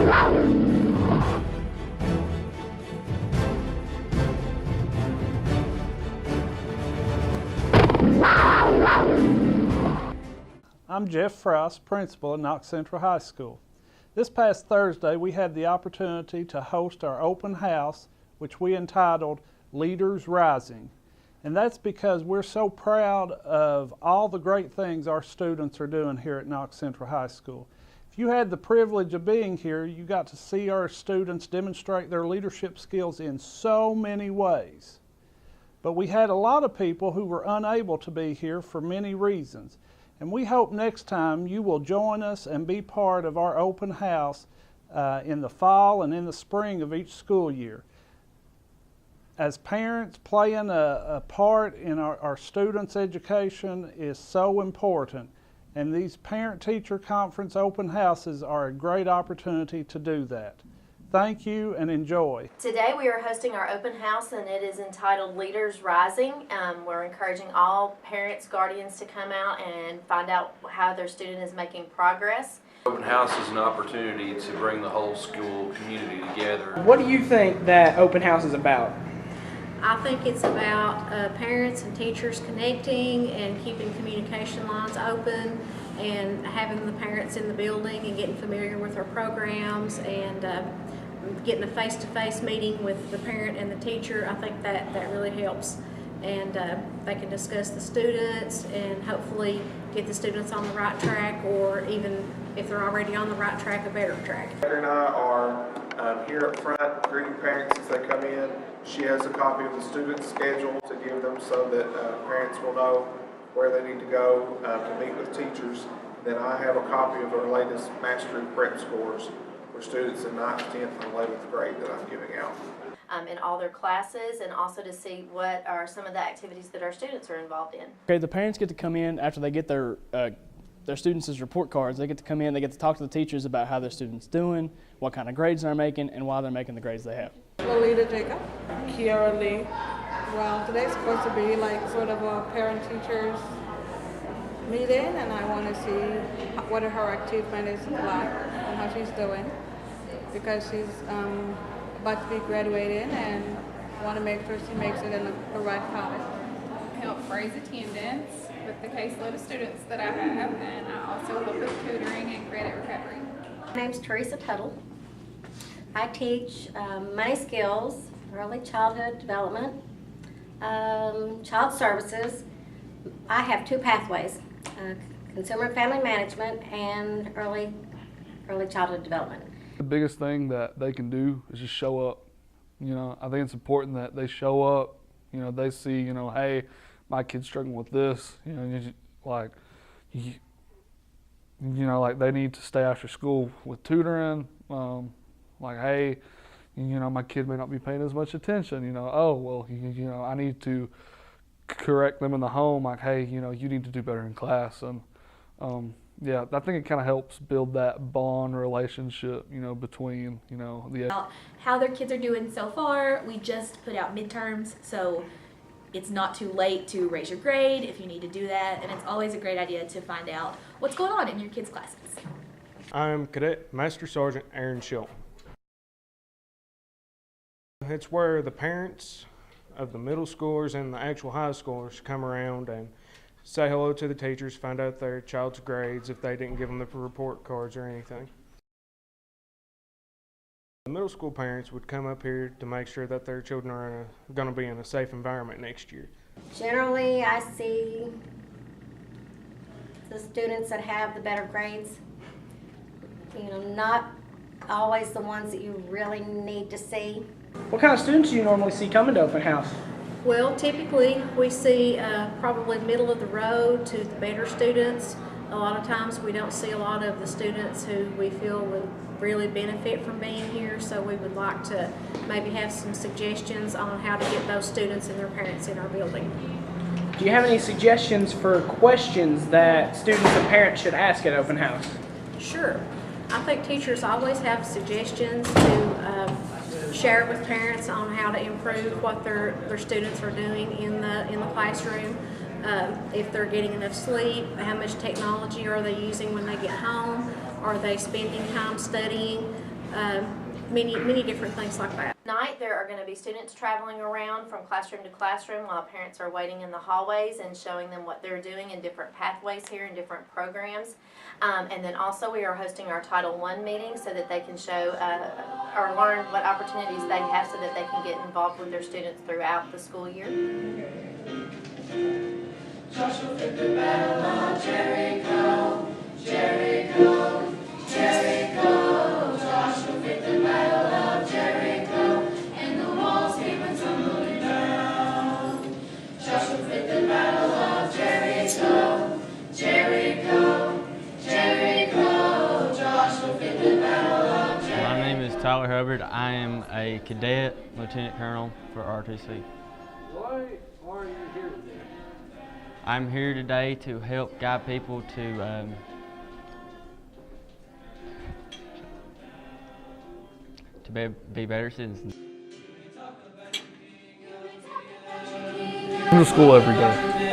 I'm Jeff Frost, principal at Knox Central High School. This past Thursday, we had the opportunity to host our open house, which we entitled Leaders Rising. And that's because we're so proud of all the great things our students are doing here at Knox Central High School. If you had the privilege of being here, you got to see our students demonstrate their leadership skills in so many ways. But we had a lot of people who were unable to be here for many reasons. And we hope next time you will join us and be part of our open house in the fall and in the spring of each school year. As parents, playing a part in our students' education is so important. And these parent-teacher conference open houses are a great opportunity to do that. Thank you and enjoy. Today we are hosting our open house and it is entitled Leaders Rising. We're encouraging all parents, guardians to come out and find out how their student is making progress. Open house is an opportunity to bring the whole school community together. What do you think that open house is about? I think it's about parents and teachers connecting and keeping communication lines open and having the parents in the building and getting familiar with our programs and getting a face-to-face meeting with the parent and the teacher. I think that really helps. And they can discuss the students and hopefully get the students on the right track, or even if they're already on the right track, a better track. Heather and I are here up front greeting parents as they come in. She has a copy of the student's schedule to give them so that parents will know where they need to go to meet with teachers. Then I have a copy of our latest mastery prep scores for students in 9th, 10th, and 11th grade that I'm giving out. In all their classes, and also to see what are some of the activities that our students are involved in. Okay, the parents get to come in after they get their students' report cards. They get to come in, they get to talk to the teachers about how their students doing, what kind of grades they're making, and why they're making the grades they have. Lolita Jacob. Kiara Lee. Well, today's supposed to be like sort of a parent-teachers meeting, and I want to see what her achievement is like and how she's doing, because she's about to be graduating and want to make sure she makes it in the right college. Help raise attendance with the caseload of students that I have, and I also help with tutoring and credit recovery. My name's Teresa Tuttle. I teach money skills, early childhood development, child services. I have 2 pathways, consumer and family management and early childhood development. The biggest thing that they can do is just show up. You know, I think it's important that they show up. You know, they see, you know, hey, my kid's struggling with this. You know, like they need to stay after school with tutoring. Like, hey, you know, my kid may not be paying as much attention. You know, oh well, you know, I need to correct them in the home. Like, hey, you know, you need to do better in class. And yeah, I think it kind of helps build that bond relationship, you know, between, you know, how their kids are doing so far. We just put out midterms, so it's not too late to raise your grade if you need to do that, and it's always a great idea to find out what's going on in your kids' classes. I'm Cadet Master Sergeant Aaron Schultz. It's where the parents of the middle schoolers and the actual high schoolers come around and say hello to the teachers, find out their child's grades if they didn't give them the report cards or anything. The middle school parents would come up here to make sure that their children are going to be in a safe environment next year. Generally, I see the students that have the better grades, you know, not always the ones that you really need to see. What kind of students do you normally see coming to open house? Well, typically we see probably middle of the road to the better students. A lot of times we don't see a lot of the students who we feel would really benefit from being here, so we would like to maybe have some suggestions on how to get those students and their parents in our building. Do you have any suggestions for questions that students and parents should ask at open house? Sure. I think teachers always have suggestions to share with parents on how to improve what their students are doing in the classroom. If they're getting enough sleep, how much technology are they using when they get home? Are they spending time studying? Many different things like that. Tonight, there are going to be students traveling around from classroom to classroom while parents are waiting in the hallways and showing them what they're doing in different pathways here and different programs. And then also we are hosting our Title I meeting so that they can show or learn what opportunities they have so that they can get involved with their students throughout the school year. Joshua fit the battle of Jericho, Jericho, Jericho. Joshua fit the battle of Jericho, and the walls came tumbling down. Joshua fit the battle of Jericho, Jericho, Jericho. Joshua fit the battle of Jericho. My name is Tyler Hubbard. I am a cadet, lieutenant colonel for RTC. Why are you here today? I'm here today to help guide people to be better citizens. Come to school every day.